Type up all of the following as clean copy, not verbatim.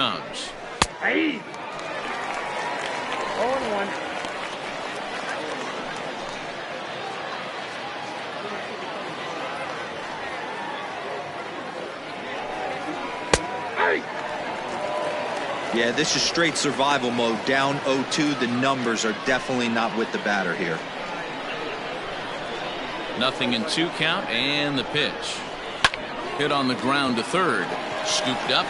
comes. Hey. 0-1. Yeah, this is straight survival mode. Down 0-2. The numbers are definitely not with the batter here. 0-2 count, and the pitch. Hit on the ground to third. Scooped up.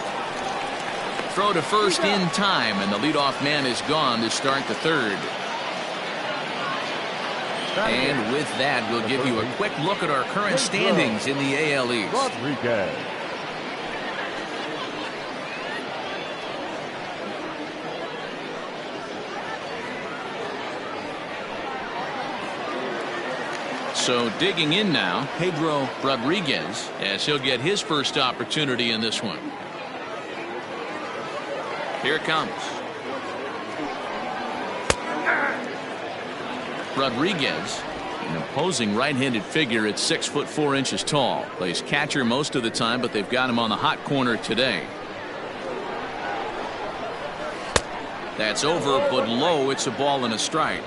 Throw to first in time, and the leadoff man is gone to start the third. And with that, we'll give you a quick look at our current standings in the AL East. Rodriguez. So digging in now, Pedro Rodriguez, as he'll get his first opportunity in this one. Here it comes. Rodriguez, an imposing right-handed figure at 6'4" tall. Plays catcher most of the time, but they've got him on the hot corner today. That's over, but low. It's a ball and a strike.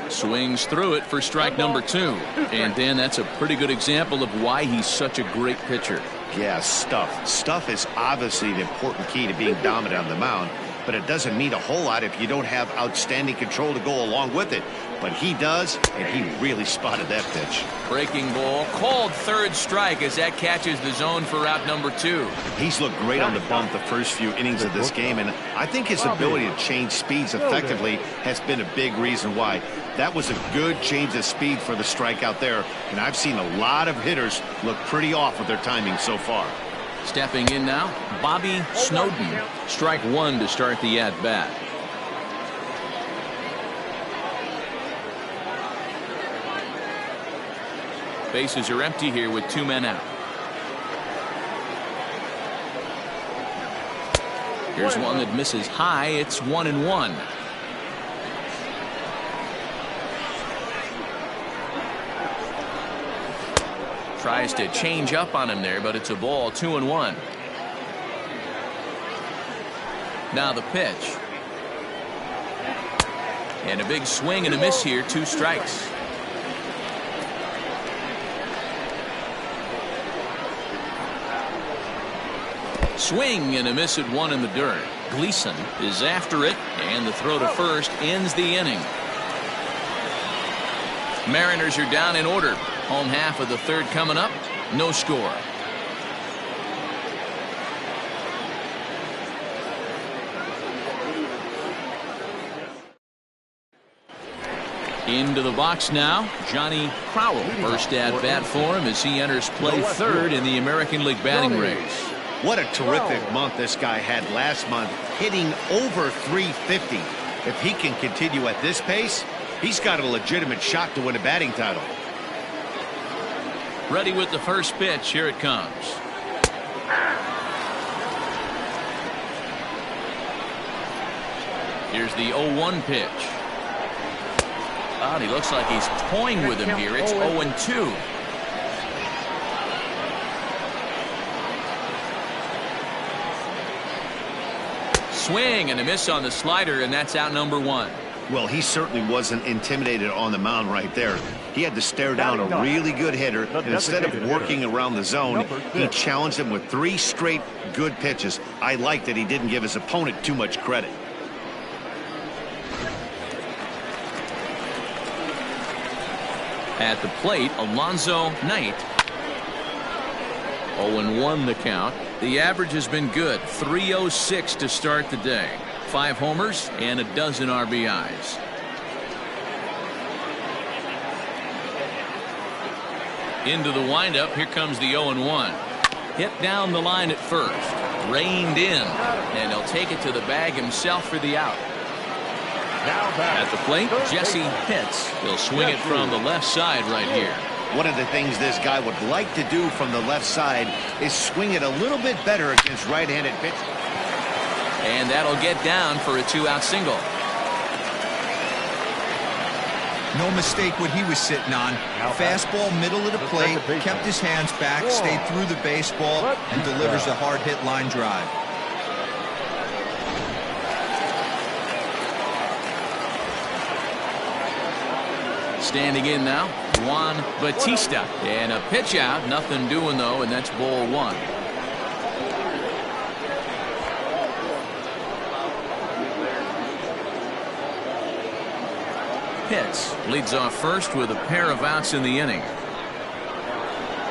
Swings through it for strike number 2. And Dan, that's a pretty good example of why he's such a great pitcher. Yeah, stuff. Stuff is obviously the important key to being dominant on the mound, but it doesn't mean a whole lot if you don't have outstanding control to go along with it. But he does, and he really spotted that pitch. Breaking ball, called third strike as that catches the zone for out number 2. He's looked great on the bump the first few innings of this game, and I think his ability to change speeds effectively has been a big reason why. That was a good change of speed for the strikeout there, and I've seen a lot of hitters look pretty off with their timing so far. Stepping in now, Bobby Snowden. Strike 1 to start the at-bat. Bases are empty here with 2 men out. Here's one that misses high. It's 1-1. Tries to change up on him there, but it's a ball. 2-1. Now the pitch. And a big swing and a miss here. 2 strikes. Swing and a miss at 1 in the dirt. Gleason is after it, and the throw to first ends the inning. Mariners are down in order. Home half of the third coming up. No score. Into the box now, Johnny Crowell. First at bat for him as he enters play third in the American League batting race. What a terrific month this guy had last month, hitting over 350. If he can continue at this pace, he's got a legitimate shot to win a batting title. Ready with the first pitch. Here it comes. Here's the 0-1 pitch. Oh, he looks like he's toying with him here. It's 0-2. Swing and a miss on the slider, and that's out number 1. Well, he certainly wasn't intimidated on the mound right there. He had to stare down a really good hitter, and instead of working around the zone, he challenged him with 3 straight good pitches. I like that he didn't give his opponent too much credit. At the plate, Alonzo Knight. 0-1 the count. The average has been good. 306 to start the day. 5 homers and a dozen RBIs. Into the windup. Here comes the 0-1. Hit down the line at first. Reined in. And he'll take it to the bag himself for the out. At the plate, Jesse Pitts. He'll swing it from the left side right here. One of the things this guy would like to do from the left side is swing it a little bit better against right-handed pitch. And that'll get down for a 2-out single. No mistake what he was sitting on. Fastball middle of the plate, kept his hands back, stayed through the baseball, and delivers a hard-hit line drive. Standing in now, Juan Bautista. And a pitch out, nothing doing though, and that's ball one. Pitts leads off first with a pair of outs in the inning.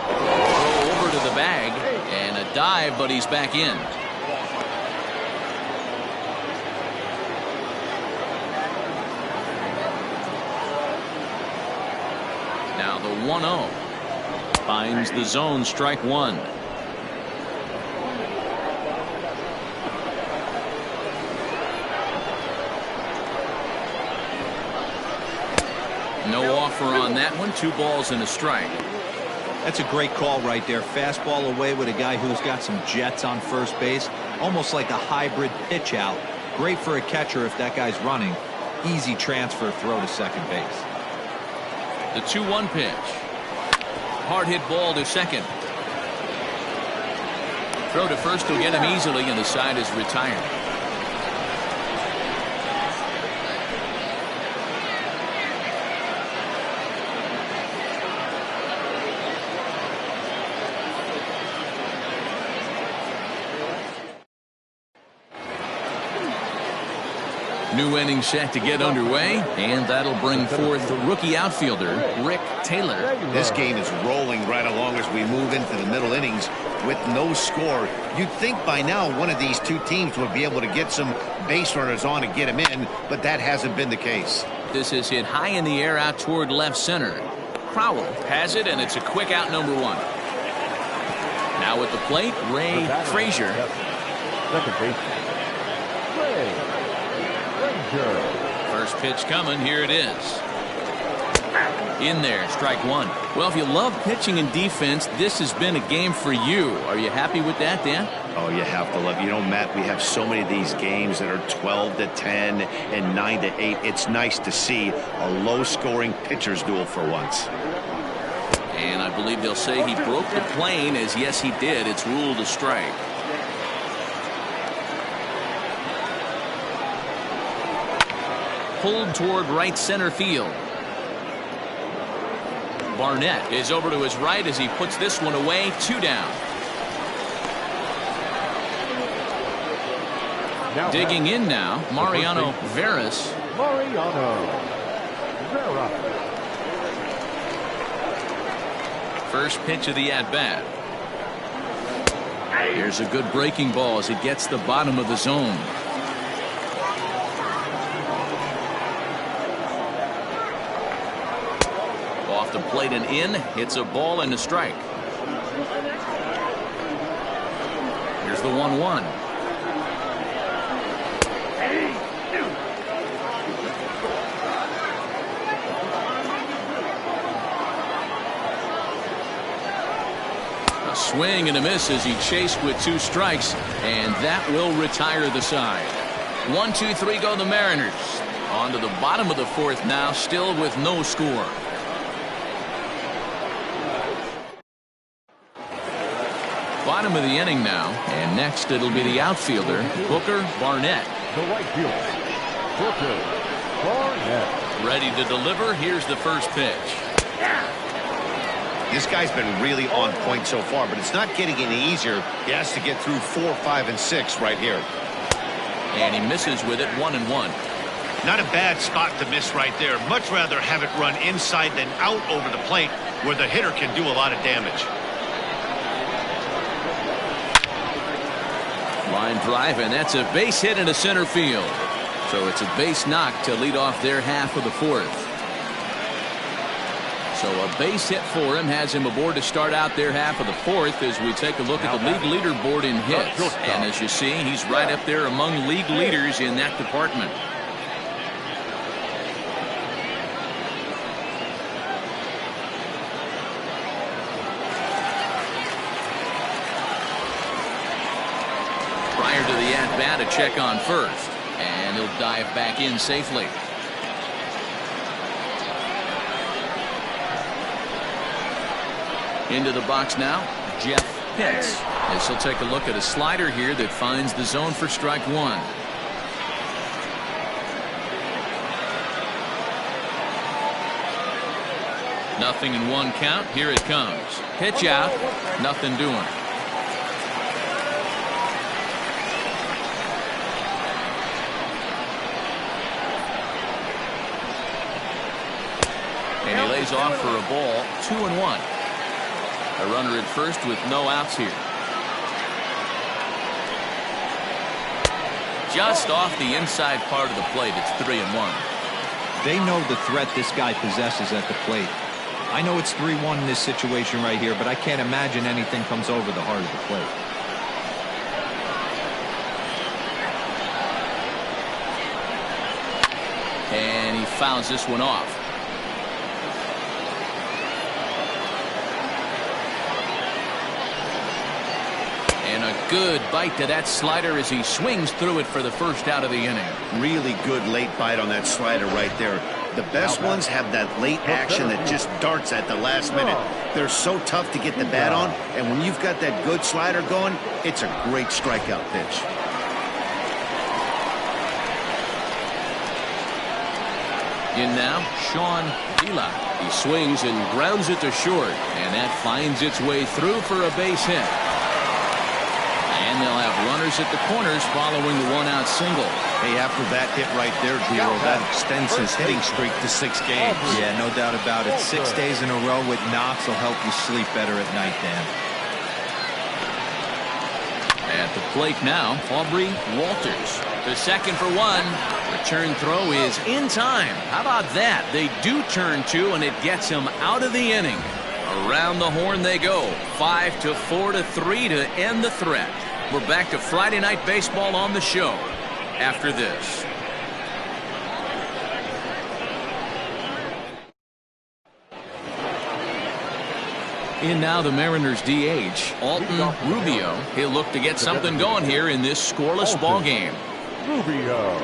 Throw over to the bag and a dive, but he's back in. Now the 1-0 finds the zone, strike one. No offer on that one. 2 balls and a strike. That's a great call right there. Fastball away with a guy who's got some jets on first base. Almost like a hybrid pitch out. Great for a catcher if that guy's running. Easy transfer throw to second base. The 2-1 pitch. Hard hit ball to second. Throw to first will get him easily, and the side is retired. New inning set to get underway, and that'll bring forth the rookie outfielder, Rick Taylor. This game is rolling right along as we move into the middle innings with no score. You'd think by now one of these two teams would be able to get some base runners on and get them in, but that hasn't been the case. This is hit high in the air out toward left center. Crowell has it, and it's a quick out, number one. Now at the plate, Ray Frazier. Second base. First pitch coming. Here it is. In there, strike one. Well, if you love pitching and defense, this has been a game for you. Are you happy with that, Dan? Oh, you have to love. You know, Matt, we have so many of these games that are 12-10 and 9-8. It's nice to see a low-scoring pitcher's duel for once. And I believe they'll say he broke the plane, as yes, he did. It's ruled a strike. Pulled toward right center field. Barnett is over to his right as he puts this one away. 2 down. Digging in now, Mariano Veras. First pitch of the at-bat. Here's a good breaking ball as it gets the bottom of the zone. Off the plate and in. Hits a ball and a strike. Here's the 1-1. A swing and a miss as he chased with 2 strikes, and that will retire the side. 1-2-3 go the Mariners. On to the bottom of the 4th now, still with no score. Bottom of the inning now, and next it'll be the outfielder, Booker Barnett. The right fielder, Booker Barnett. Ready to deliver. Here's the first pitch. This guy's been really on point so far, but it's not getting any easier. He has to get through 4, 5, and 6 right here. And he misses with it. 1-1. Not a bad spot to miss right there. Much rather have it run inside than out over the plate where the hitter can do a lot of damage. Line drive, and that's a base hit into center field. So it's a base knock to lead off their half of the 4th. So a base hit for him has him aboard to start out their half of the 4th as we take a look at the league leaderboard in hits. And as you see, he's right up there among league leaders in that department. Prior to the at-bat, a check on first, and he'll dive back in safely. Into the box now, Jeff Pitts. As he'll take a look at a slider here that finds the zone for strike one. Nothing in one count. Here it comes. Pitch out. Nothing doing. And he lays off for a ball. 2-1. A runner at first with no outs here. Just off the inside part of the plate. It's 3-1. They know the threat this guy possesses at the plate. I know it's 3-1 in this situation right here, but I can't imagine anything comes over the heart of the plate. And he fouls this one off. And a good bite to that slider as he swings through it for the first out of the inning. Really good late bite on that slider right there. The best ones have that late action that just darts at the last minute. They're so tough to get the bat on, and when you've got that good slider going, it's a great strikeout pitch. In now, Sean Vila. He swings and grounds it to short, and that finds its way through for a base hit. And they'll have runners at the corners following the one-out single. Hey, after that hit right there, Giro, that extends his hitting streak to 6 games. Yeah, no doubt about it. 6 days in a row with knocks will help you sleep better at night, Dan. At the plate now, Aubrey Walters. The second for one. Return throw is in time. How about that? They do turn two, and it gets him out of the inning. Around the horn they go. 5-4-3 to end the threat. We're back to Friday Night Baseball on the show after this. In now the Mariners DH, Alton Rubio. He'll look to get something going here in this scoreless ball game. Rubio.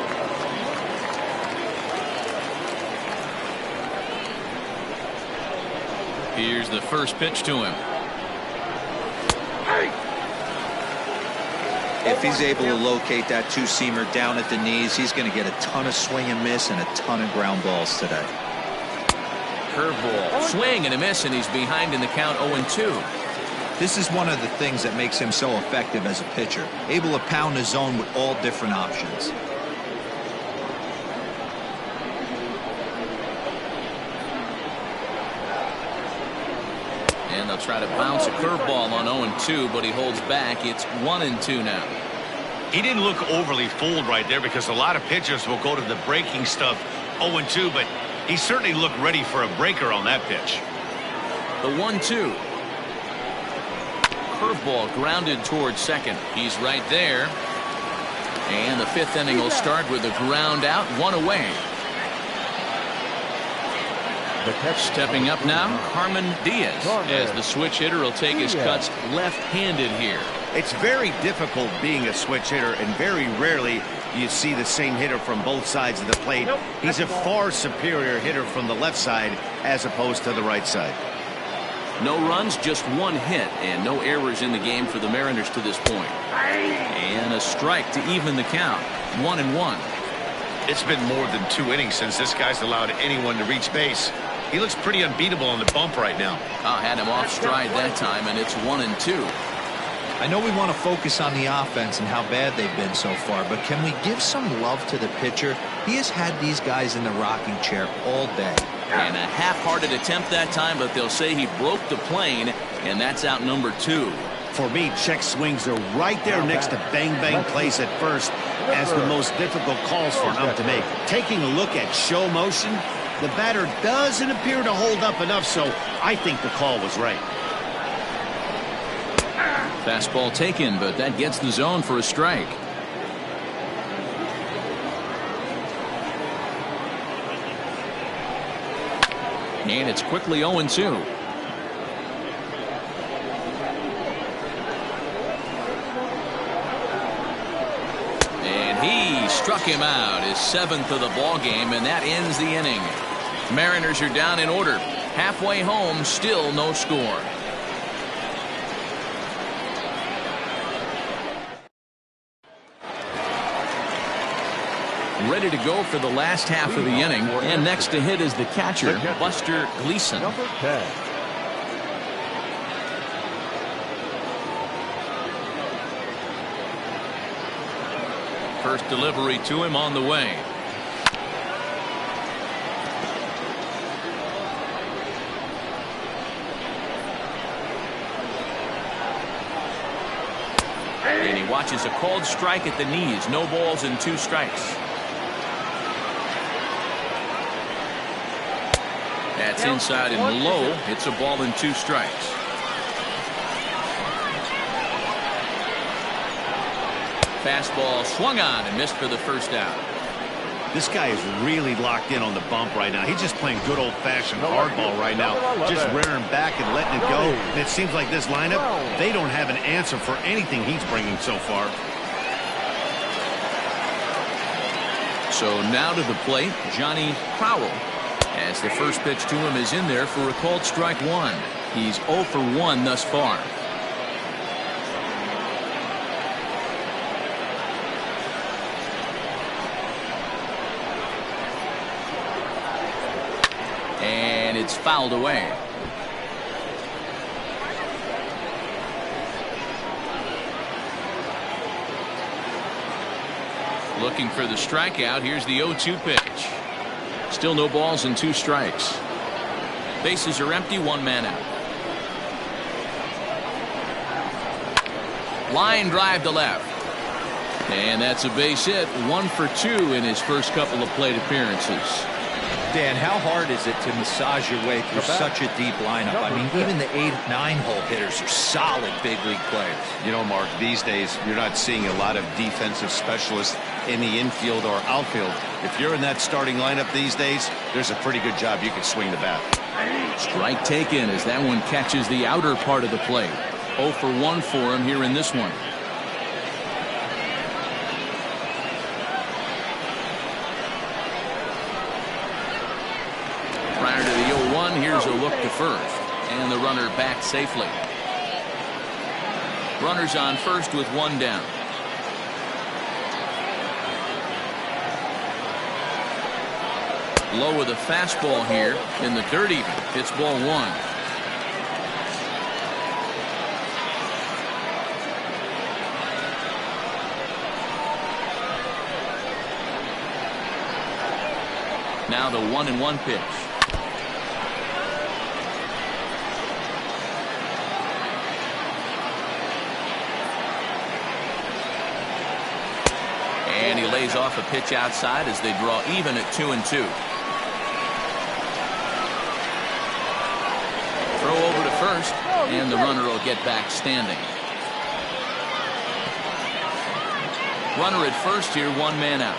Here's the first pitch to him. If he's able to locate that two-seamer down at the knees, he's going to get a ton of swing and miss and a ton of ground balls today. Curveball. Swing and a miss, and he's behind in the count 0-2. This is one of the things that makes him so effective as a pitcher. Able to pound the zone with all different options. And they'll try to bounce a curveball on 0-2, but he holds back. It's 1-2 now. He didn't look overly fooled right there because a lot of pitchers will go to the breaking stuff 0-2, but he certainly looked ready for a breaker on that pitch. The 1-2. Curveball grounded towards second. He's right there. And the fifth inning will start with a ground out, one away. Stepping up now, Carmen Diaz, as the switch hitter will take his cuts left-handed here. It's very difficult being a switch hitter, and very rarely you see the same hitter from both sides of the plate. He's a far superior hitter from the left side as opposed to the right side. No runs, just one hit, and no errors in the game for the Mariners to this point. And a strike to even the count. 1-1. It's been more than 2 innings since this guy's allowed anyone to reach base. He looks pretty unbeatable on the bump right now. Had him off stride that time, and it's 1-2. I know we want to focus on the offense and how bad they've been so far, but can we give some love to the pitcher? He has had these guys in the rocking chair all day. And a half-hearted attempt that time, but they'll say he broke the plane, and that's out number 2. For me, check swings are right there next to bang-bang plays at first as the most difficult calls for an ump to make. Taking a look at show motion, the batter doesn't appear to hold up enough, so I think the call was right. Fastball taken, but that gets the zone for a strike. And it's quickly 0-2. And he struck him out, his 7th of the ball game, and that ends the inning. Mariners are down in order. Halfway home, still no score. Ready to go for the last half of the inning. And next to hit is the catcher, Buster Gleason. Number 10. First delivery to him on the way. And he watches a called strike at the knees. No balls and 2 strikes. That's inside and low. It's a ball and 2 strikes. Fastball swung on and missed for the first out. This guy is really locked in on the bump right now. He's just playing good old-fashioned hardball right now, just rearing back and letting it go. And it seems like this lineup, they don't have an answer for anything he's bringing so far. So now to the plate, Johnny Crowell. As the first pitch to him is in there for a called strike 1. He's 0 for 1 thus far. And it's fouled away. Looking for the strikeout. Here's the 0-2 pitch. Still no balls and 2 strikes. Bases are empty, 1 man out. Line drive to left. And that's a base hit. 1 for 2 in his first couple of plate appearances. Dan, how hard is it to massage your way through such a deep lineup? I mean, even the 8, 9-hole hitters are solid big league players. You know, Mark, these days you're not seeing a lot of defensive specialists in the infield or outfield. If you're in that starting lineup these days, there's a pretty good job you can swing the bat. Strike taken as that one catches the outer part of the plate. 0 for 1 for him here in this one. Prior to the 0-1, here's a look to first. And the runner back safely. Runners on first with 1 down. Low with a fastball here in the dirt even. It's ball 1. Now the 1-1 pitch. And he lays off a pitch outside as they draw even at 2-2. Throw over to first, and the runner will get back standing. Runner at first here, 1 man out.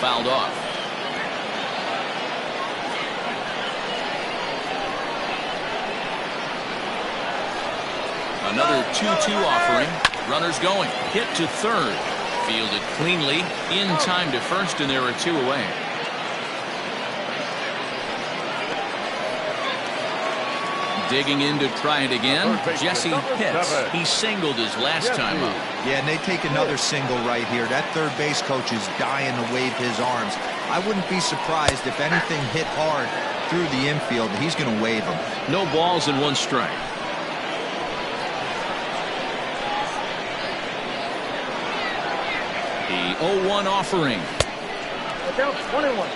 Fouled off. Another 2-2 offering. Runners going. Hit to third. Fielded cleanly. In time to first, and there are 2 away. Digging in to try it again. Jesse hits. He singled his last time up. Yeah, and they take another single right here. That third base coach is dying to wave his arms. I wouldn't be surprised if anything hit hard through the infield. He's going to wave them. No balls and 1 strike. The 0-1 offering. Look out, 1-1.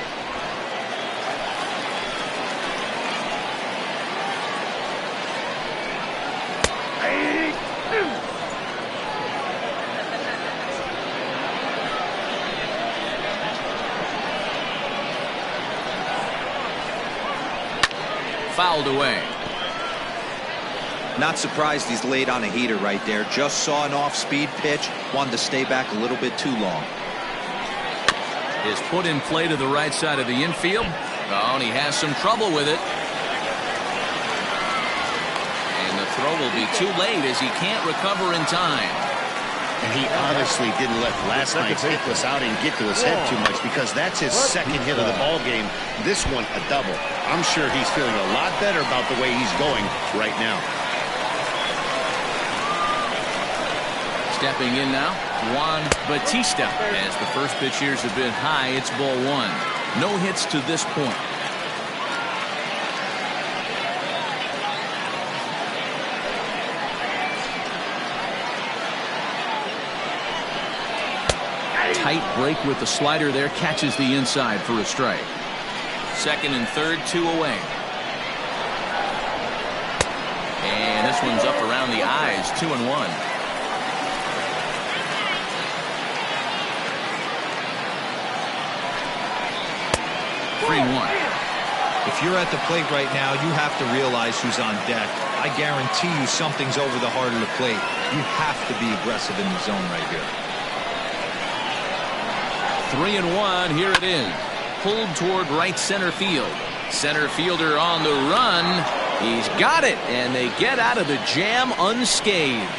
Fouled away. Not surprised he's laid on a heater right there. Just saw an off-speed pitch. Wanted to stay back a little bit too long. Is put in play to the right side of the infield. Oh, and he has some trouble with it. And the throw will be too late as he can't recover in time. And he honestly didn't let last night's hitless outing get to his head too much, because that's his second hit of the ball game. This one a double. I'm sure he's feeling a lot better about the way he's going right now. Stepping in now, Juan Batista. As the first pitch here is a bit high, it's ball one. No hits to this point. Tight break with the slider there, catches the inside for a strike. Second and third, 2 away. And this one's up around the eyes, 2-1. If you're at the plate right now, you have to realize who's on deck. I guarantee you something's over the heart of the plate. You have to be aggressive in the zone right here. 3-1. Here it is. Pulled toward right center field. Center fielder on the run. He's got it, and they get out of the jam unscathed.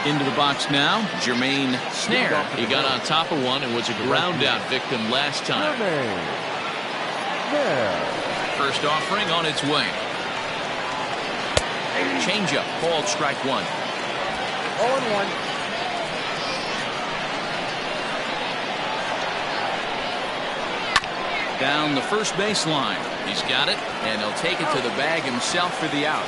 Into the box now, Jermaine Snare. He got on top of one and was a ground out victim last time. First offering on its way. Changeup, called strike one. 0-1. Down the first baseline. He's got it, and he'll take it to the bag himself for the out.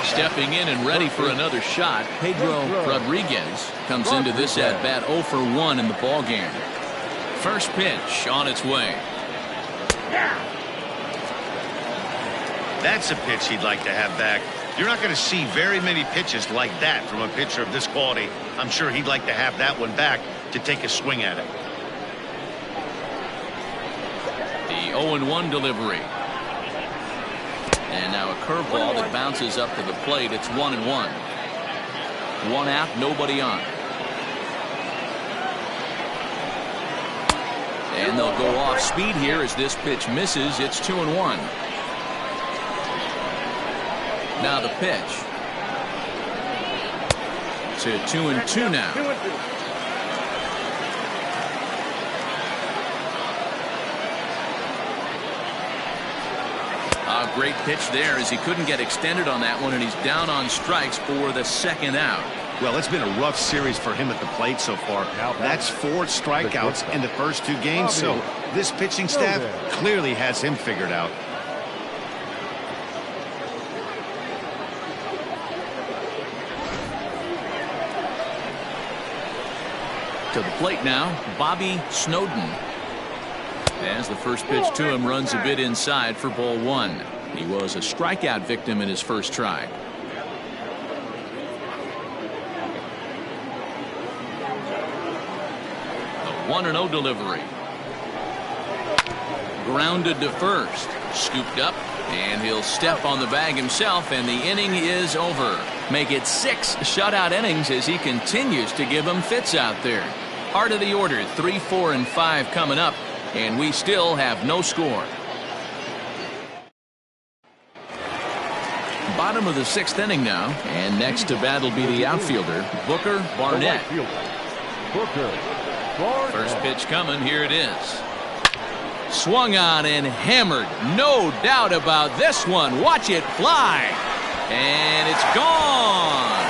Stepping in and ready for another shot, Pedro Rodriguez comes into this at bat 0 for 1 in the ball game. First pitch on its way. That's a pitch he'd like to have back. You're not going to see very many pitches like that from a pitcher of this quality. I'm sure he'd like to have that one back to take a swing at it. The 0-1 delivery. And now a curveball that bounces up to the plate. It's 1-1. One out, nobody on. And they'll go off speed here as this pitch misses. It's 2-1. Now the pitch. To 2-2 now. 2-2. A great pitch there as he couldn't get extended on that one, and he's down on strikes for the second out. Well, it's been a rough series for him at the plate so far. That's 4 strikeouts in the first 2 games, so this pitching staff clearly has him figured out. To the plate now, Bobby Snowden. As the first pitch to him runs a bit inside for ball 1. He was a strikeout victim in his first try. The 1-0 delivery. Grounded to first. Scooped up, and he'll step on the bag himself, and the inning is over. Make it 6 shutout innings as he continues to give them fits out there. Heart of the order, 3, 4, and 5 coming up. And we still have no score. Bottom of the 6th inning now. And next to bat will be the outfielder, Booker Barnett. First pitch coming. Here it is. Swung on and hammered. No doubt about this one. Watch it fly. And it's gone.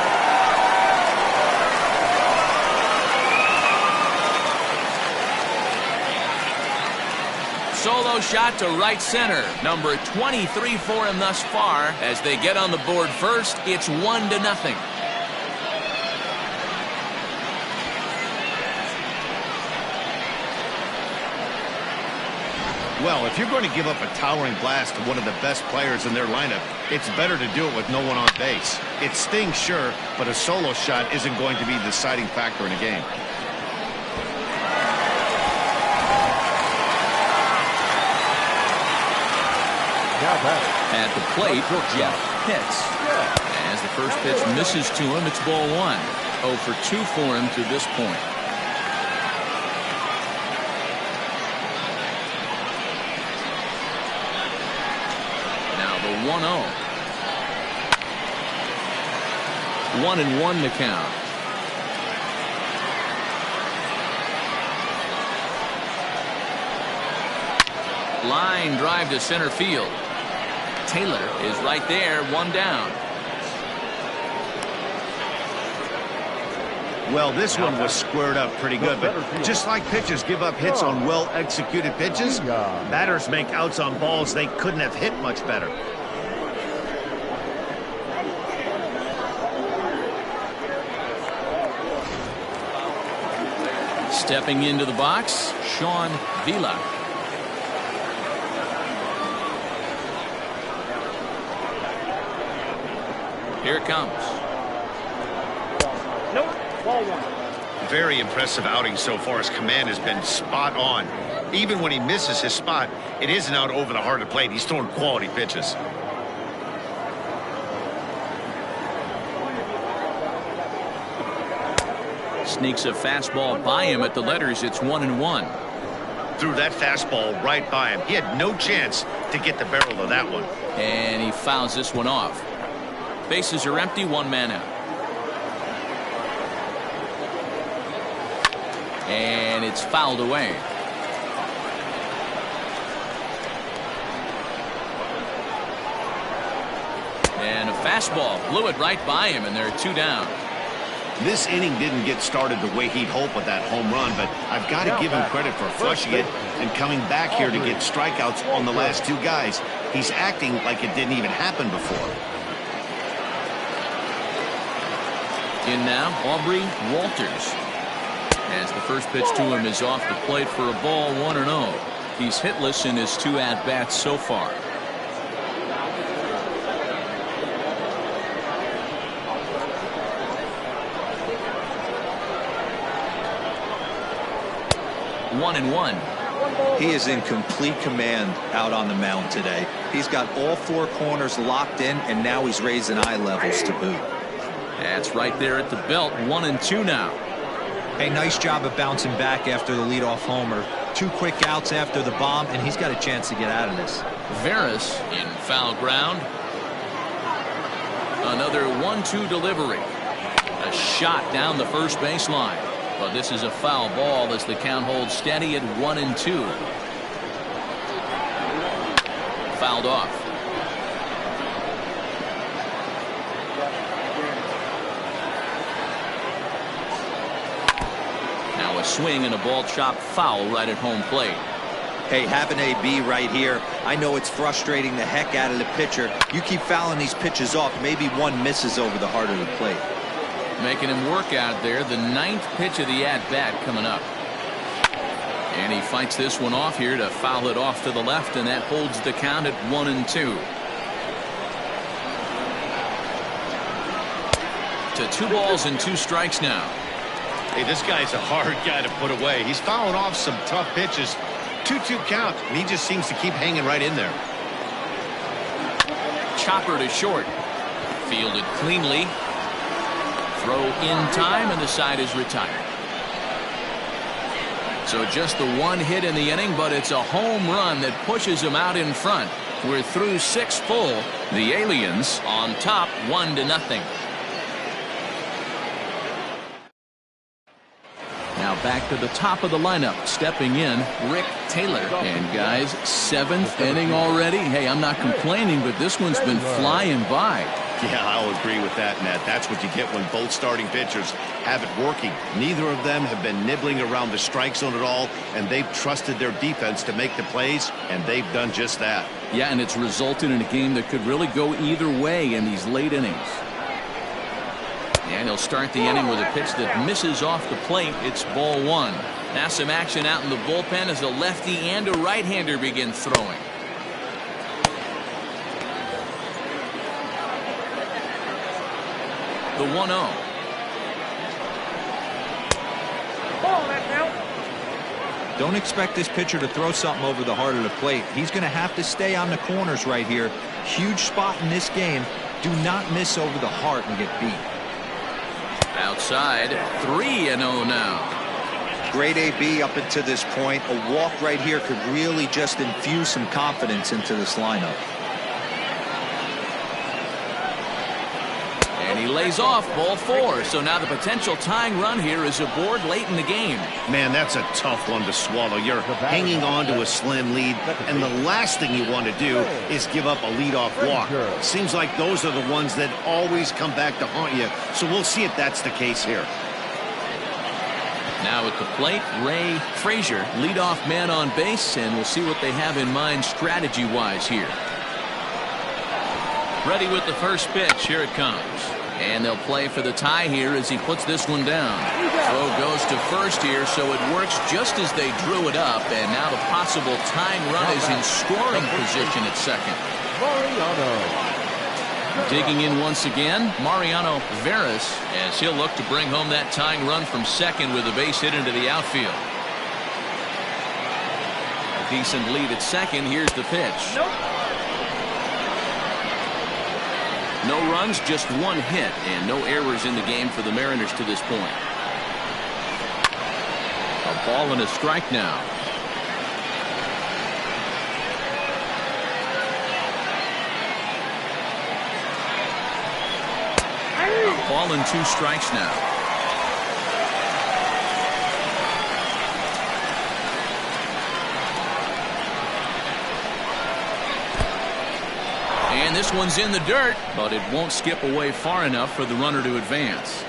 Solo shot to right center. Number 23 for him thus far. As they get on the board first, it's 1-0. Well, if you're going to give up a towering blast to one of the best players in their lineup, it's better to do it with no one on base. It stings, sure, but a solo shot isn't going to be the deciding factor in a game. At the plate, Jeff Pitts. As the first pitch misses to him, it's ball 1. 0 for 2 for him to this point. Now the 1-0. 1-1 to count. Line drive to center field. Taylor is right there, one down. Well, this one was squared up pretty good, but just like pitchers give up hits on well-executed pitches, batters make outs on balls they couldn't have hit much better. Stepping into the box, Sean Vila. Here it comes. Nope. Ball one. Very impressive outing so far. His command has been spot on. Even when he misses his spot, it isn't out over the heart of the plate. He's throwing quality pitches. Sneaks a fastball by him at the letters. It's 1-1. Threw that fastball right by him. He had no chance to get the barrel of that one. And he fouls this one off. Bases are empty, one man out. And it's fouled away. And a fastball blew it right by him, and there are two down. This inning didn't get started the way he'd hoped with that home run, but I've got to give him credit for flushing it and coming back here to get strikeouts on the last two guys. He's acting like it didn't even happen before. In now, Aubrey Walters. As the first pitch to him is off the plate for a ball, 1-0. He's hitless in his two at-bats so far. One and one. He is in complete command out on the mound today. He's got all four corners locked in, and now he's raising eye levels to boot. That's right there at the belt. 1-2 now. Hey, nice job of bouncing back after the leadoff homer. Two quick outs after the bomb, and he's got a chance to get out of this. Veras in foul ground. Another 1-2 delivery. A shot down the first baseline. But this is a foul ball as the count holds steady at 1-2. Fouled off. Now a swing and a ball chopped foul right at home plate. Hey, having AB right here, I know it's frustrating the heck out of the pitcher. You keep fouling these pitches off, maybe one misses over the heart of the plate. Making him work out there. The ninth pitch of the at-bat coming up. And he fights this one off here to foul it off to the left, and that holds the count at 1-2. To 2 balls and 2 strikes now. Hey, this guy's a hard guy to put away. He's fouling off some tough pitches. 2-2 count, and he just seems to keep hanging right in there. Chopper to short. Fielded cleanly. Throw in time, and the side is retired. So just the one hit in the inning, but it's a home run that pushes him out in front. We're through 6 full. The Aliens on top 1-0. Now back to the top of the lineup. Stepping in, Rick Taylor. And guys, 7th inning already. Hey, I'm not complaining, but this one's been flying by. Yeah, I'll agree with that, Nat. That's what you get when both starting pitchers have it working. Neither of them have been nibbling around the strike zone at all, and they've trusted their defense to make the plays, and they've done just that. Yeah, and it's resulted in a game that could really go either way in these late innings. And he'll start the inning with a pitch that misses off the plate. It's ball 1. Now some action out in the bullpen as a lefty and a right-hander begin throwing. The 1-0. Don't expect this pitcher to throw something over the heart of the plate. He's going to have to stay on the corners right here. Huge spot in this game. Do not miss over the heart and get beat. Outside, 3-0 now. Great AB up until this point. A walk right here could really just infuse some confidence into this lineup. And he lays off ball 4. So now the potential tying run here is aboard late in the game. Man, that's a tough one to swallow. You're hanging on to a slim lead, and the last thing you want to do is give up a leadoff walk. Seems like those are the ones that always come back to haunt you. So we'll see if that's the case here. Now at the plate, Ray Frazier, leadoff man on base, and we'll see what they have in mind strategy-wise here. Ready with the first pitch. Here it comes. And they'll play for the tie here as he puts this one down. Throw goes to first here, so it works just as they drew it up, and now the possible tying run is in scoring position at second. Digging in once again, Mariano Veras, as he'll look to bring home that tying run from second with a base hit into the outfield. A decent lead at second. Here's the pitch. No runs, just one hit, and no errors in the game for the Mariners to this point. A ball and a strike now. A ball and 2 strikes now. And this one's in the dirt, but it won't skip away far enough for the runner to advance.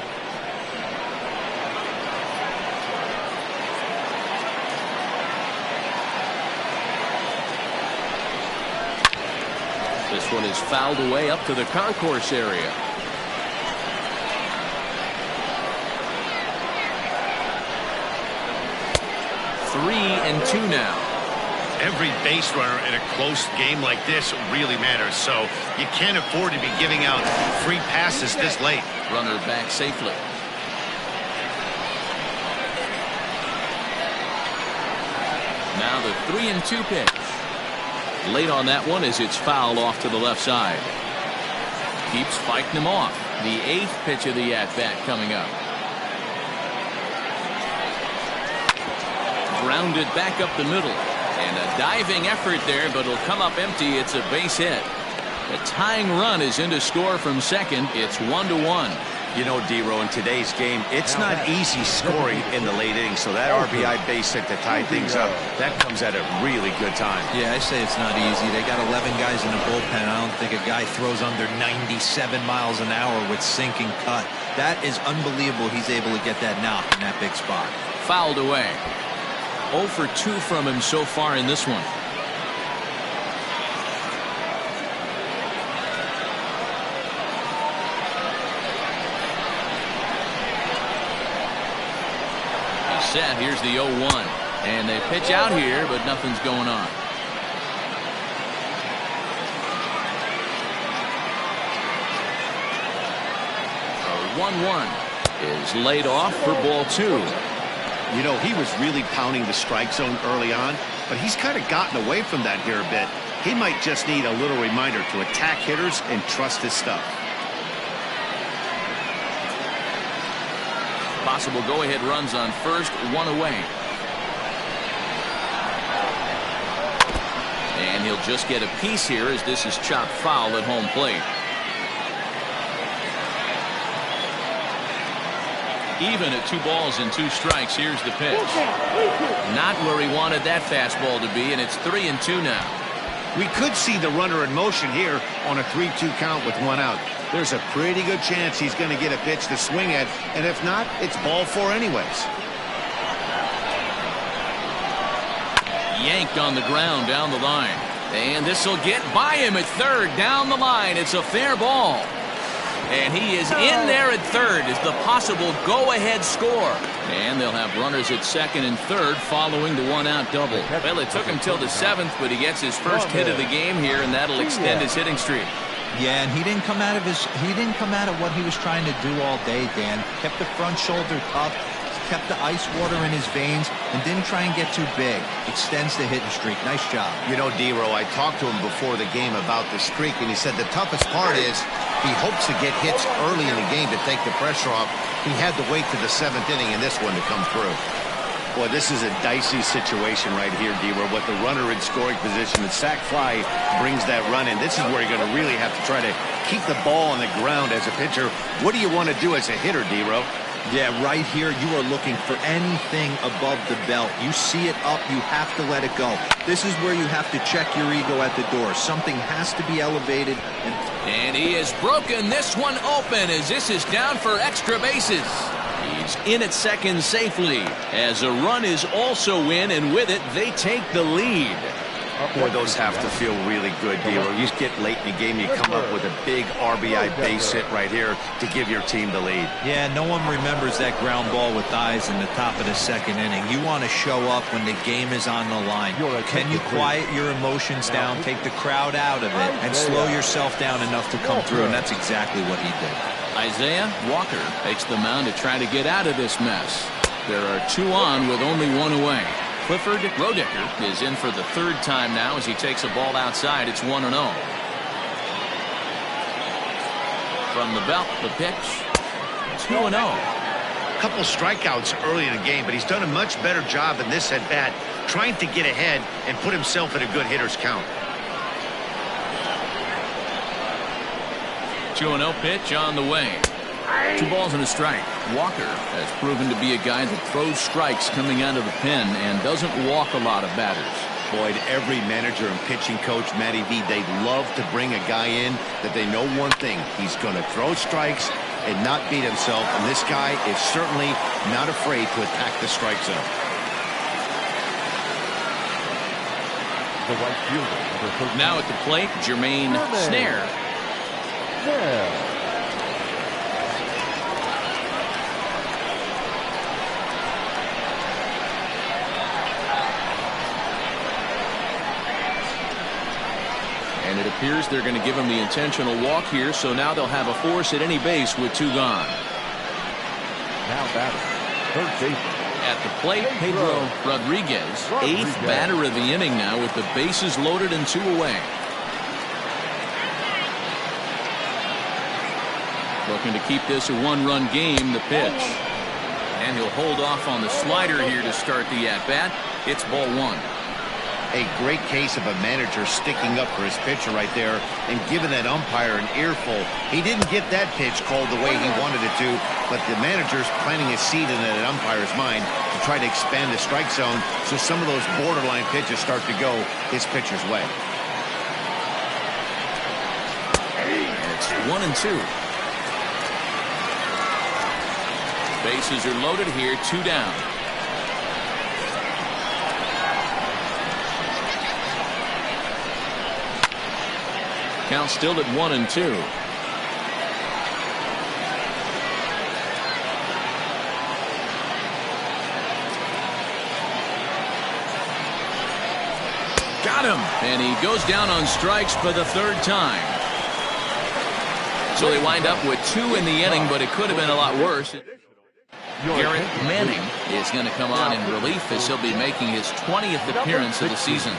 This one is fouled away up to the concourse area. Three and 2 now. Every base runner in a close game like this really matters, so you can't afford to be giving out free passes this late. Runner back safely. Now the 3 and 2 pitch. Late on that one as it's fouled off to the left side. Keeps fighting him off. The 8th pitch of the at-bat coming up. Grounded back up the middle. And a diving effort there, but it'll come up empty. It's a base hit. The tying run is in to score from second. It's 1-1. You know, D-Row, in today's game, it's not easy scoring in the late innings, so that RBI base hit to tie things up, that comes at a really good time. Yeah, I say it's not easy. They got 11 guys in the bullpen. I don't think a guy throws under 97 miles an hour with sinking cut. That is unbelievable. He's able to get that knock in that big spot. Fouled away. 0 for 2 from him so far in this one. He's set. Here's the 0-1. And they pitch out here, but nothing's going on. A 1-1 is laid off for ball 2. You know, he was really pounding the strike zone early on, but he's kind of gotten away from that here a bit. He might just need a little reminder to attack hitters and trust his stuff. Possible go-ahead runs on first, 1 away. And he'll just get a piece here as this is chopped foul at home plate. Even at 2 balls and 2 strikes. Here's the pitch. Not where he wanted that fastball to be, and it's 3 and 2 now. We could see the runner in motion here on a 3-2 count with 1 out. There's a pretty good chance he's going to get a pitch to swing at, and if not, it's ball 4 anyways. Yanked on the ground down the line. And this will get by him at third down the line. It's a fair ball. And he is in there at third as the possible go-ahead score. And they'll have runners at second and third following the 1-out double. Well, it took him till the 7th, but he gets his first hit of the game here, and that'll extend his hitting streak. Yeah, and he didn't come out of what he was trying to do all day, Dan. Kept the front shoulder up, kept the ice water in his veins, and didn't try and get too big. Extends the hitting streak. Nice job. You know, D-Row, I talked to him before the game about the streak, and he said the toughest part is he hopes to get hits early in the game to take the pressure off. He had to wait to the 7th inning in this one to come through. Boy, this is a dicey situation right here, D-Row. With the runner in scoring position, the sac fly brings that run in. This is where you're going to really have to try to keep the ball on the ground as a pitcher. What do you want to do as a hitter, D-Row? Yeah, right here, you are looking for anything above the belt. You see it up, you have to let it go. This is where you have to check your ego at the door. Something has to be elevated. And he has broken this one open as this is down for extra bases. He's in at second safely as a run is also in, and with it, they take the lead. Boy, those have to feel really good, D-Row. You get late in the game, you come up with a big RBI base hit right here to give your team the lead. Yeah, no one remembers that ground ball with eyes in the top of the second inning. You want to show up when the game is on the line. Can you quiet your emotions down, take the crowd out of it, and slow yourself down enough to come through? And that's exactly what he did. Isaiah Walker takes the mound to try to get out of this mess. There are 2 on with only 1 away. Clifford Rodecker is in for the 3rd time now as he takes a ball outside. It's 1-0. From the belt, the pitch. 2-0. A couple strikeouts early in the game, but he's done a much better job in this at-bat trying to get ahead and put himself in a good hitter's count. 2-0 pitch on the way. 2 balls and a strike. Walker has proven to be a guy that throws strikes coming out of the pen and doesn't walk a lot of batters. Boy, every manager and pitching coach, Matty V, they love to bring a guy in that they know one thing. He's going to throw strikes and not beat himself, and this guy is certainly not afraid to attack the strike zone. Now at the plate, Jermaine Snare. And it appears they're going to give him the intentional walk here, so now they'll have a force at any base with 2 gone. Now batting, third baseman. At the plate, Pedro Rodriguez, 8th batter of the inning now with the bases loaded and 2 away. Looking to keep this a 1-run game, the pitch. And he'll hold off on the slider here to start the at-bat. It's ball 1. A great case of a manager sticking up for his pitcher right there and giving that umpire an earful. He didn't get that pitch called the way he wanted it to, but the manager's planting a seed in that umpire's mind to try to expand the strike zone so some of those borderline pitches start to go his pitcher's way. It's 1-2. Bases are loaded here, 2 down. Count still at 1-2. Got him, and he goes down on strikes for the 3rd time. So they wind up with 2 in the inning, but it could have been a lot worse. Garrett Manning is going to come on in relief as he'll be making his 20th appearance of the season.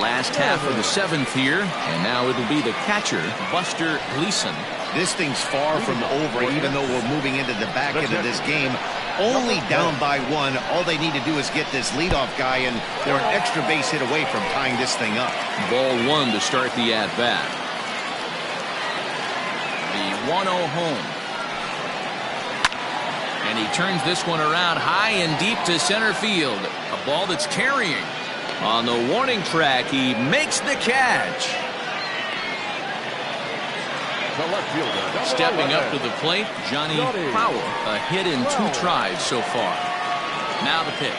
Last half of the 7th here, and now it'll be the catcher, Buster Gleason. This thing's far from over, even though we're moving into the back end of this game. Only down by 1. All they need to do is get this leadoff guy, and they're an extra base hit away from tying this thing up. Ball 1 to start the at-bat. The 1-0 home. And he turns this one around high and deep to center field. A ball that's carrying. On the warning track, he makes the catch. Stepping up to the plate, Johnny Powell. A hit in 2 tries so far. Now the pitch.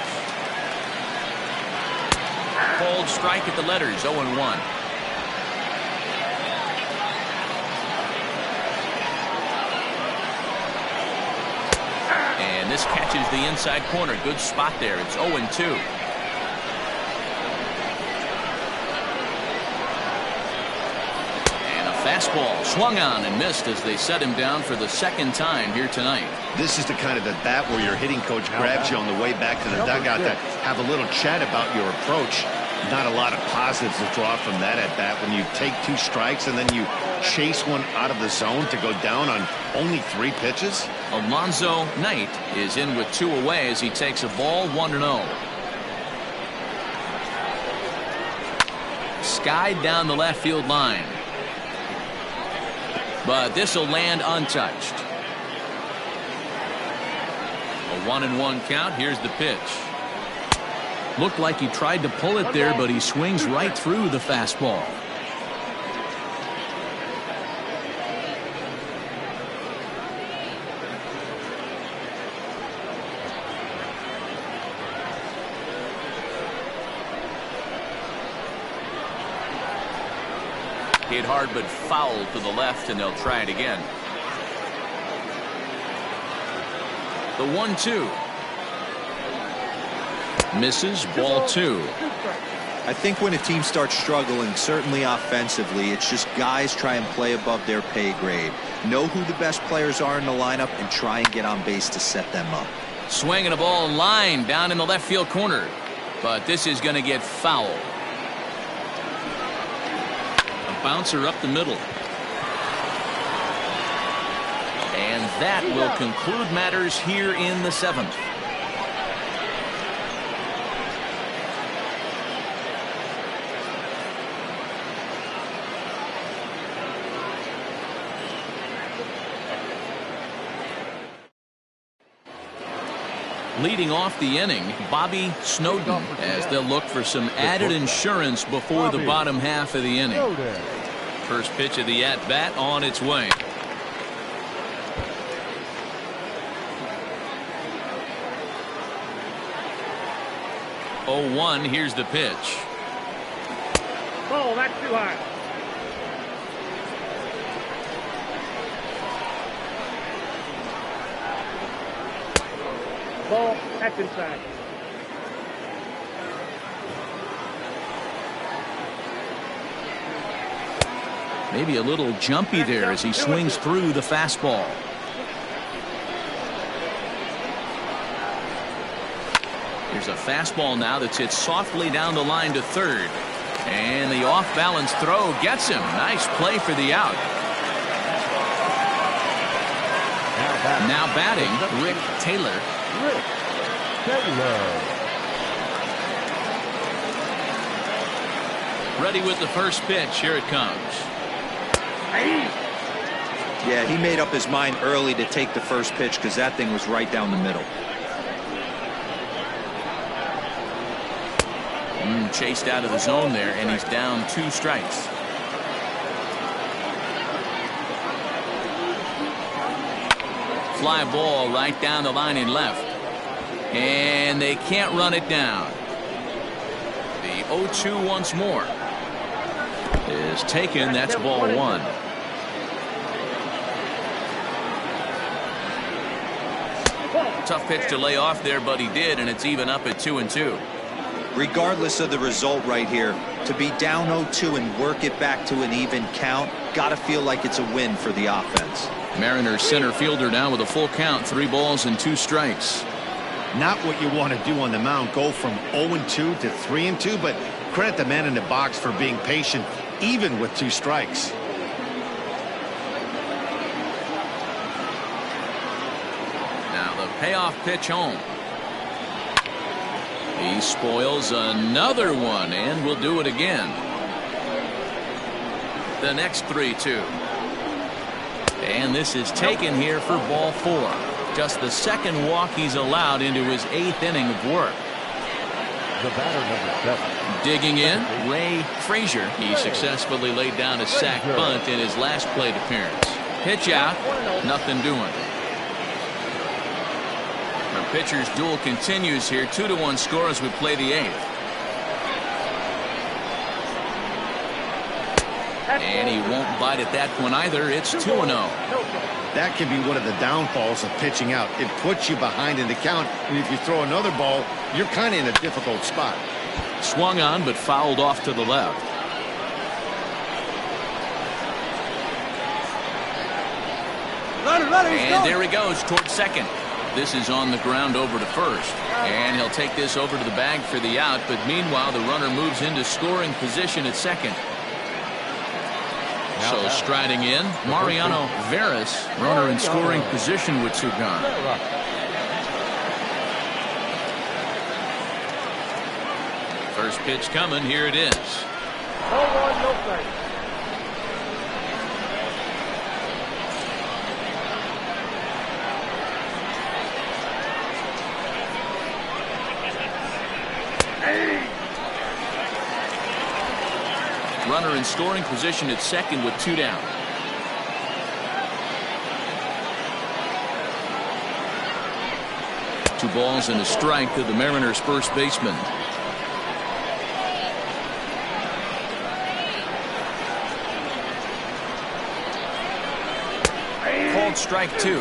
Called strike at the letters, 0-1. And this catches the inside corner. Good spot there. It's 0-2. Fastball swung on and missed as they set him down for the 2nd time here tonight. This is the kind of at bat where your hitting coach grabs you on the way back to the dugout to have a little chat about your approach. Not a lot of positives to draw from that at bat when you take 2 strikes and then you chase one out of the zone to go down on only 3 pitches. Alonzo Knight is in with 2 away as he takes a ball 1-0. Skied down the left field line. But this will land untouched. A 1-1 count. Here's the pitch. Looked like he tried to pull it there, but he swings right through the fastball. Hit hard but foul to the left, and they'll try it again. The 1-2. Misses, ball 2. I think when a team starts struggling, certainly offensively, it's just guys try and play above their pay grade. Know who the best players are in the lineup and try and get on base to set them up. Swinging a ball line down in the left field corner. But this is going to get foul. A bouncer up the middle. And that will conclude matters here in the 7th. Leading off the inning, Bobby Snowden, as they'll look for some added insurance before the bottom half of the inning. First pitch of the at-bat on its way. Oh, 1, here's the pitch. Ball, that's too high. Ball, that's inside. Maybe a little jumpy there as he swings through the fastball. Here's a fastball now that's hit softly down the line to third. And the off-balance throw gets him. Nice play for the out. Now batting, Rick Taylor. Ready with the first pitch. Here it comes. Yeah, he made up his mind early to take the first pitch because that thing was right down the middle. Chased out of the zone there, and he's down 2 strikes. Fly ball right down the line in left. And they can't run it down. The 0-2 once more is taken. That's ball 1. Tough pitch to lay off there, but he did, and it's even up at 2-2. Regardless of the result right here, to be down 0-2 and work it back to an even count, gotta feel like it's a win for the offense. Mariners center fielder now with a full count, 3 balls and 2 strikes. Not what you want to do on the mound, go from 0-2 to 3-2, but credit the man in the box for being patient even with 2 strikes. Now the payoff pitch home. He spoils another one and will do it again. The next 3-2. And this is taken here for ball 4. Just the second walk he's allowed into his 8th inning of work. The batter, number 7. Digging in, Ray Frazier. He successfully laid down a sac bunt in his last plate appearance. Pitch out, nothing doing. Our pitcher's duel continues here. 2-1 score as we play the 8th. And he won't bite at that one either. It's 2-0. That can be one of the downfalls of pitching out. It puts you behind in the count, and if you throw another ball, you're kind of in a difficult spot. Swung on but fouled off to the left. And there he goes towards second. This is on the ground over to first. And he'll take this over to the bag for the out. But meanwhile, the runner moves into scoring position at second. So striding in, Mariano Veras, runner in scoring position with two gone. First pitch coming. Here it is. No one, no strike. Runner in scoring position at second with two down. Two balls and a strike to the Mariners' first baseman. Called strike two.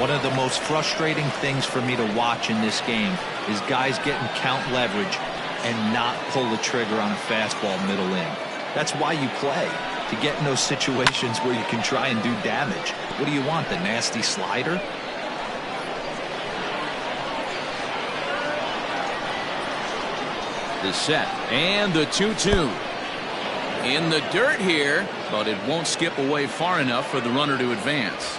One of the most frustrating things for me to watch in this game is guys getting count leverage and not pull the trigger on a fastball middle in. That's why you play, to get in those situations where you can try and do damage. What do you want, the nasty slider? The set and the 2-2. In the dirt here, but it won't skip away far enough for the runner to advance.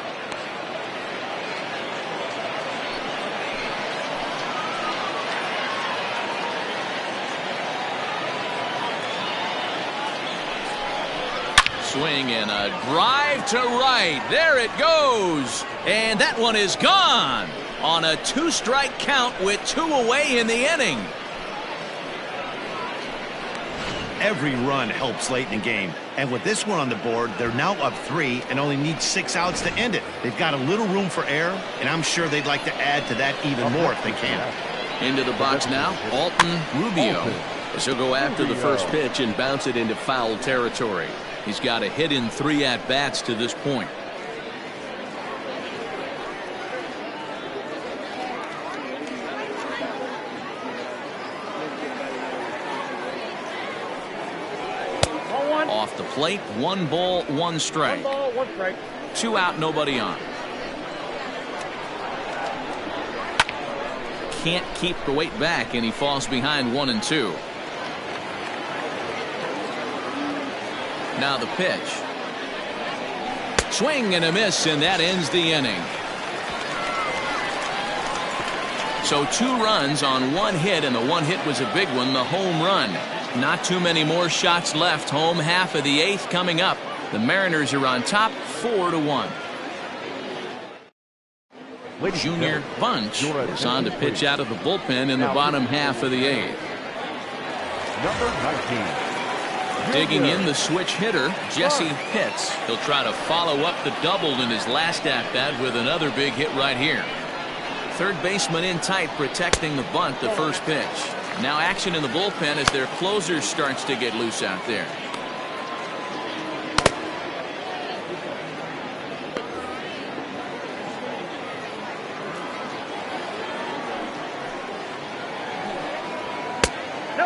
Swing and a drive to right. There it goes. And that one is gone on a two-strike count with two away in the inning. Every run helps late in the game. And with this one on the board, they're now up 3 and only need 6 outs to end it. They've got a little room for error, and I'm sure they'd like to add to that even more if they can. Into the box now, Alton Rubio. He'll go after the first pitch and bounce it into foul territory. He's got a hit in 3 at-bats to this point. Off the plate, 1 ball, 1 strike. 1 ball, 1 strike. 2 out, nobody on. Can't keep the weight back, and he falls behind 1-2. Now the pitch. Swing and a miss, and that ends the inning. So 2 runs on 1 hit, and the 1 hit was a big one, the home run. Not too many more shots left. Home half of the 8th coming up. The Mariners are on top 4-1. Junior Bunch is on to pitch out of the bullpen in the bottom half of the 8th. Number 19. Digging in the switch hitter, Jesse Pitts. He'll try to follow up the double in his last at-bat with another big hit right here. Third baseman in tight, protecting the bunt, the first pitch. Now action in the bullpen as their closer starts to get loose out there.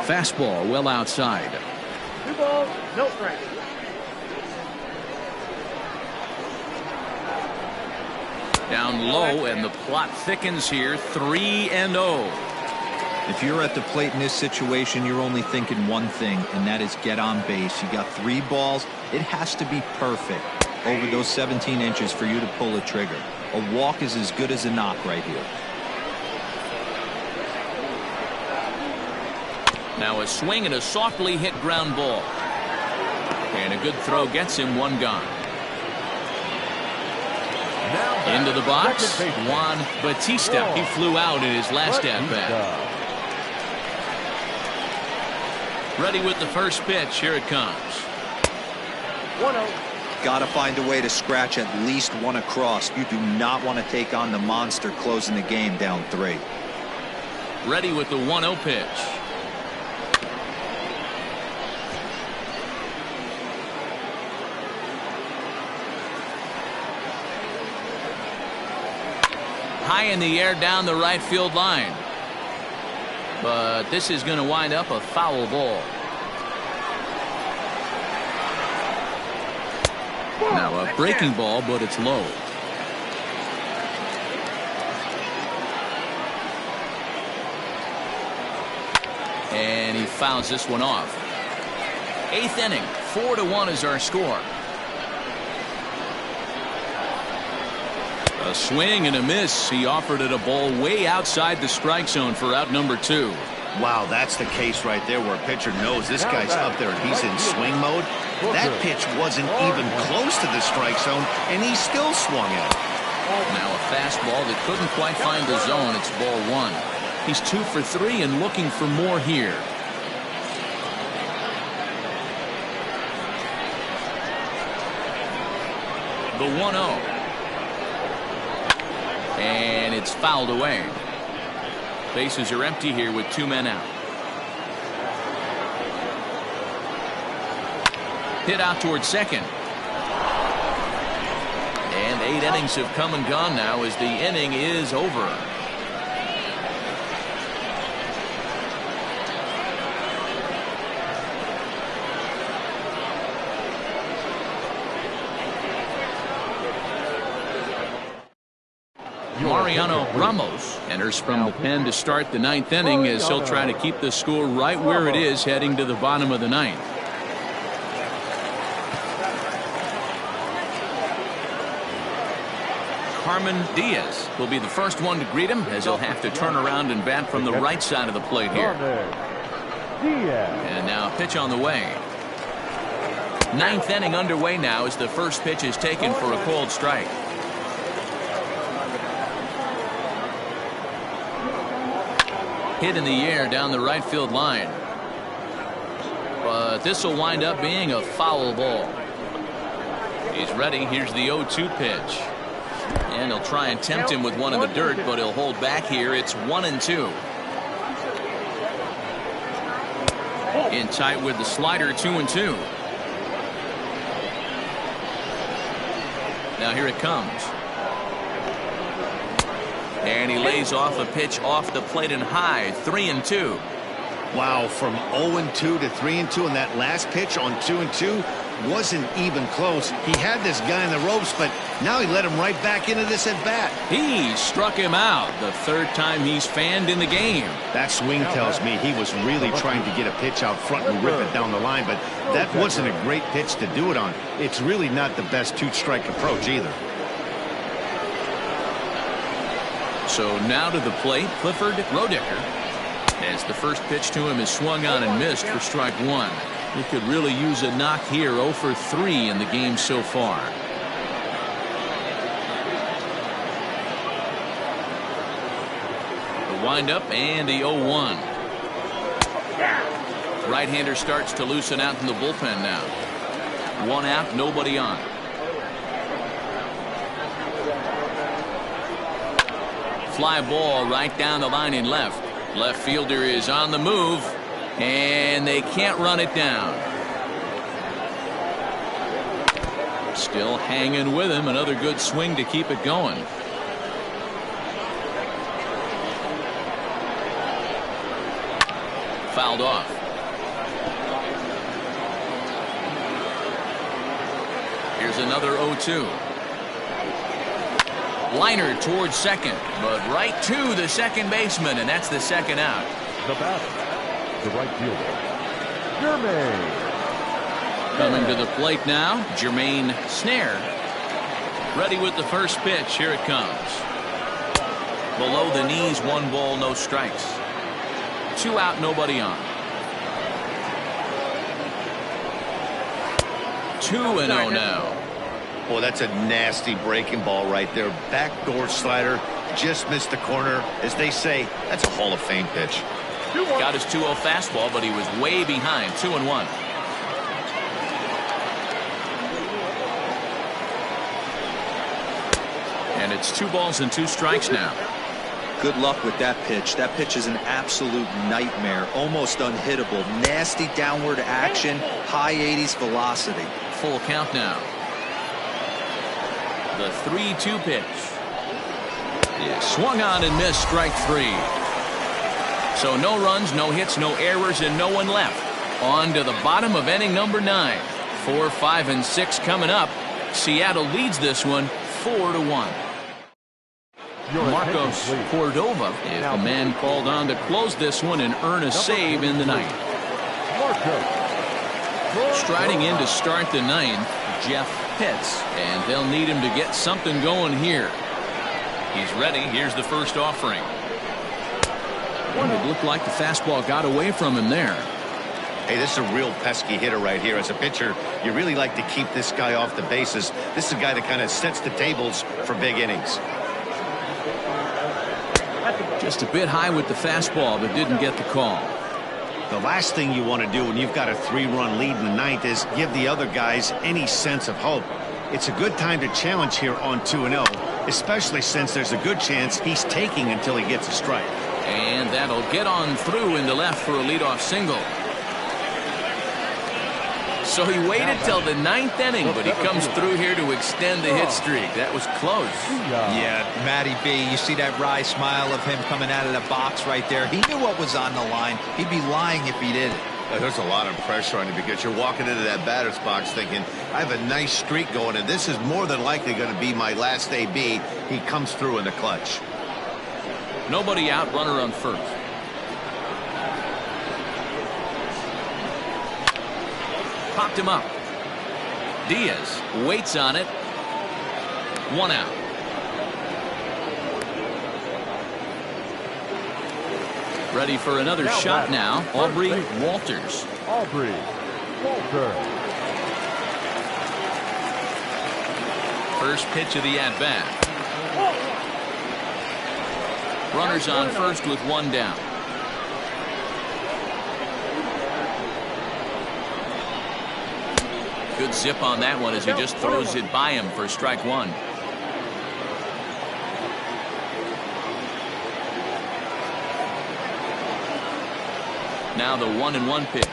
Fastball well outside. 2 balls, no strike. Down low, and the plot thickens here. 3-0. If you're at the plate in this situation, you're only thinking one thing, and that is get on base. You got 3 balls. It has to be perfect over those 17 inches for you to pull a trigger. A walk is as good as a knock right here. Now a swing and a softly hit ground ball. And a good throw gets him 1 gone. Into the box, Juan Bautista. He flew out in his last at-bat. Ready with the first pitch. Here it comes. 1-0. Got to find a way to scratch at least 1 across. You do not want to take on the monster closing the game down 3. Ready with the 1-0 pitch. High in the air down the right field line. But this is going to wind up a foul ball. Now a breaking ball, but it's low. And he fouls this one off. 8th inning, 4-1 is our score. A swing and a miss. He offered it a ball way outside the strike zone for out number 2. Wow, that's the case right there where a pitcher knows this guy's up there and he's in swing mode. That pitch wasn't even close to the strike zone, and he still swung at it. Now a fastball that couldn't quite find the zone. It's ball 1. He's 2 for 3 and looking for more here. The 1-0. And it's fouled away. Bases are empty here with 2 men out. Hit out towards second. And 8 innings have come and gone now as the inning is over. Mariano Ramos enters from the pen to start the 9th inning as he'll try to keep the score right where it is heading to the bottom of the 9th. Carmen Diaz will be the first one to greet him as he'll have to turn around and bat from the right side of the plate here. And now a pitch on the way. 9th inning underway now as the first pitch is taken for a called strike. Hit in the air down the right field line. But this will wind up being a foul ball. He's ready. Here's the 0-2 pitch. And he'll try and tempt him with one in the dirt, but he'll hold back here. It's 1-2. In tight with the slider, 2-2. Now here it comes. And he lays off a pitch off the plate and high. 3-2. Wow, from 0-2 to 3-2, and that last pitch on 2-2 wasn't even close. He had this guy in the ropes, but now he let him right back into this at bat. He struck him out. The 3rd time he's fanned in the game. That swing tells me he was really trying to get a pitch out front and rip it down the line, but that wasn't a great pitch to do it on. It's really not the best 2-strike approach either. So now to the plate, Clifford Roedicker, as the first pitch to him is swung on and missed for strike 1. He could really use a knock here. 0 for 3 in the game so far. The windup and the 0-1. Right-hander starts to loosen out in the bullpen now. 1 out, nobody on. Fly ball right down the line in left. Left fielder is on the move, and they can't run it down. Still hanging with him. Another good swing to keep it going. Fouled off. Here's another 0-2. Liner towards second, but right to the second baseman, and that's the second out. The batter, the right fielder, Jermaine. Coming to the plate now, Jermaine Snare. Ready with the first pitch. Here it comes. Below the knees, 1 ball, no strikes. 2 out, nobody on. 2-0 now. Boy, that's a nasty breaking ball right there. Backdoor slider, just missed the corner. As they say, that's a Hall of Fame pitch. Got his 2-0 fastball, but he was way behind. 2-1. And it's 2 balls and 2 strikes now. Good luck with that pitch. That pitch is an absolute nightmare. Almost unhittable. Nasty downward action. High 80s velocity. Full count now. The 3-2 pitch. Is swung on and missed. Strike 3. So no runs, no hits, no errors, and no one left. On to the bottom of inning number 9. 4, 5, and 6 coming up. Seattle leads this one 4-1. Marcos Cordova is the man called on to close this one and earn a save in the ninth. Striding in to start the ninth, Jeff Pitts, and they'll need him to get something going here. He's ready. Here's the first offering. It looked like the fastball got away from him there. Hey, this is a real pesky hitter right here. As a pitcher, you really like to keep this guy off the bases. This is a guy that kind of sets the tables for big innings. Just a bit high with the fastball, but didn't get the call. The last thing you want to do when you've got a 3-run lead in the ninth is give the other guys any sense of hope. It's a good time to challenge here on 2-0, especially since there's a good chance he's taking until he gets a strike. And that'll get on through into left for a leadoff single. So he waited till the ninth inning, but he comes through here to extend the hit streak. That was close. Yeah, Matty B, you see that wry smile of him coming out of the box right there. He knew what was on the line. He'd be lying if he didn't. There's a lot of pressure on you because you're walking into that batter's box thinking, I have a nice streak going, and this is more than likely going to be my last AB. He comes through in the clutch. Nobody out, runner on first. Popped him up. Diaz waits on it. 1 out. Ready for another shot now. Aubrey Walters. Aubrey Walters. First pitch of the at-bat. Runners on first with 1 down. Good zip on that one as he just throws it by him for strike 1. Now the 1-1 pitch.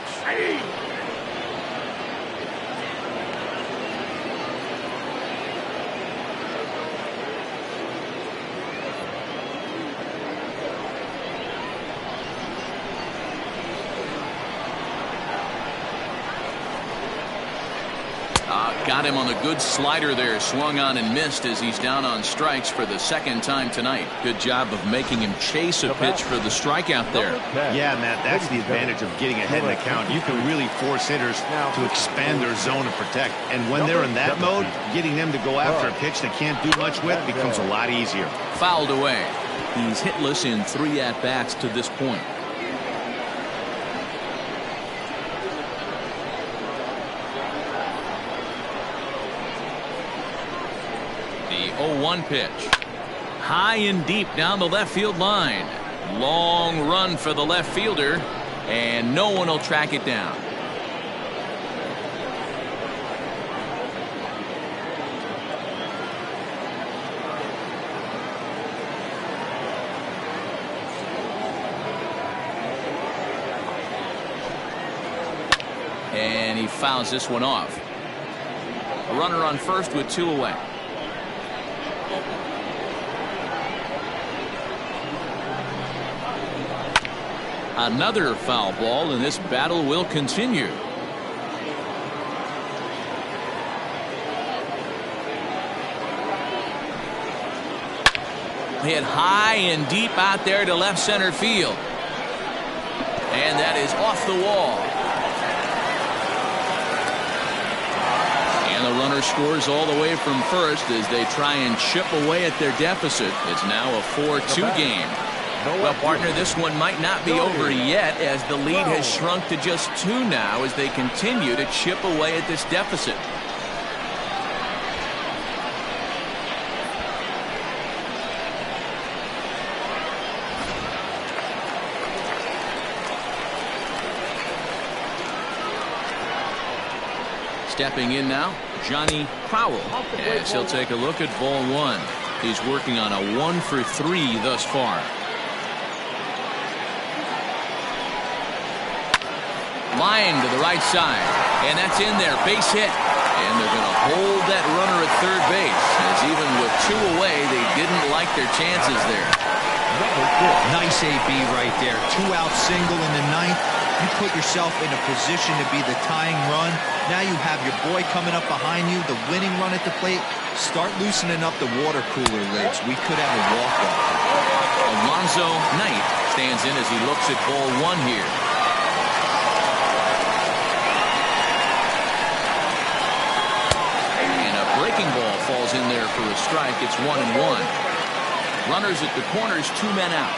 Got him on the good slider there. Swung on and missed as he's down on strikes for the second time tonight. Good job of making him chase a pitch for the strikeout there. Yeah, Matt, that's the advantage of getting ahead in the count. You can really force hitters to expand their zone and protect. And when they're in that mode, getting them to go after a pitch they can't do much with becomes a lot easier. Fouled away. He's hitless in 3 at-bats to this point. The 0-1 pitch. High and deep down the left field line. Long run for the left fielder, and no one will track it down. And he fouls this one off. A runner on first with 2 away. Another foul ball, and this battle will continue. Hit high and deep out there to left center field. And that is off the wall. And the runner scores all the way from first as they try and chip away at their deficit. It's now a 4-2 game. Well, partner, this one might not be over yet as the lead has shrunk to just 2 now as they continue to chip away at this deficit. Stepping in now, Johnny Crowell, as he'll take a look at ball 1. He's working on a 1 for 3 thus far. Line to the right side, and that's in there, base hit, and they're going to hold that runner at third base as even with 2 away they didn't like their chances there. Nice AB right there. 2-out single in the ninth. You put yourself in a position to be the tying run. Now you have your boy coming up behind you, the winning run at the plate. Start loosening up the water cooler lids. We could have a walk-off. Alonzo Knight stands in as he looks at ball one here. And a breaking ball falls in there for a strike. It's 1-1. Runners at the corners, 2 men out.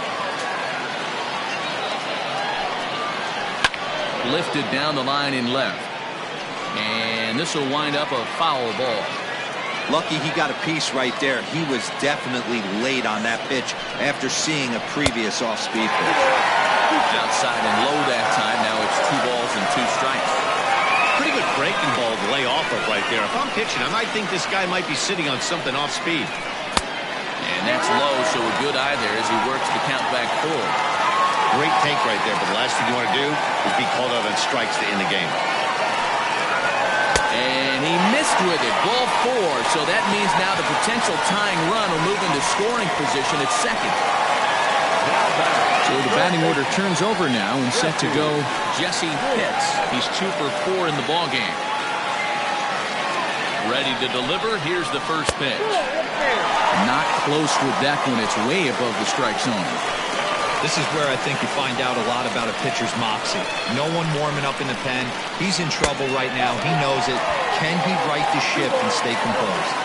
Lifted down the line in left. And this will wind up a foul ball. Lucky he got a piece right there. He was definitely late on that pitch after seeing a previous off-speed pitch. Outside and low that time. Now it's 2 balls and 2 strikes. Pretty good breaking ball to lay off of right there. If I'm pitching, I might think this guy might be sitting on something off speed. And that's low, so a good eye there as he works the count back full. Great take right there, but the last thing you want to do is be called out on strikes to end the game. And he missed with it. Ball 4. So that means now the potential tying run will move into scoring position at second. So the batting order turns over now and set to go Jesse Pitts. He's 2 for 4 in the ballgame. Ready to deliver. Here's the first pitch. Not close with that one. It's way above the strike zone. This is where I think you find out a lot about a pitcher's moxie. No one warming up in the pen. He's in trouble right now. He knows it. Can he right the ship and stay composed?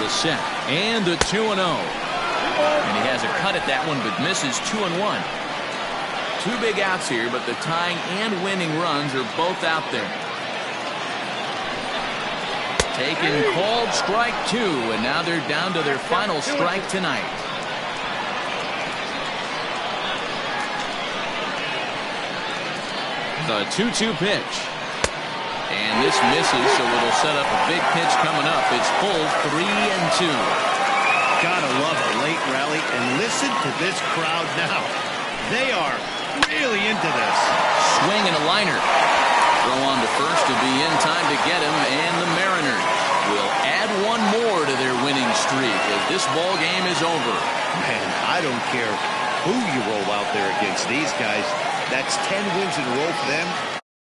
The set and the 2-0. And he has a cut at that one, but misses 2-1. 2 big outs here, but the tying and winning runs are both out there. Taken, called, strike 2, and now they're down to their final strike tonight. The 2-2 pitch. And this misses, so it'll set up a big pitch coming up. It's pulled 3-2. Gotta love a late rally, and listen to this crowd now. They are really into this. Swing and a liner. Throw on to first to be in time to get him, and the Mariners will add 1 more to their winning streak as this ball game is over. Man, I don't care who you roll out there against these guys. That's 10 wins in a row for them.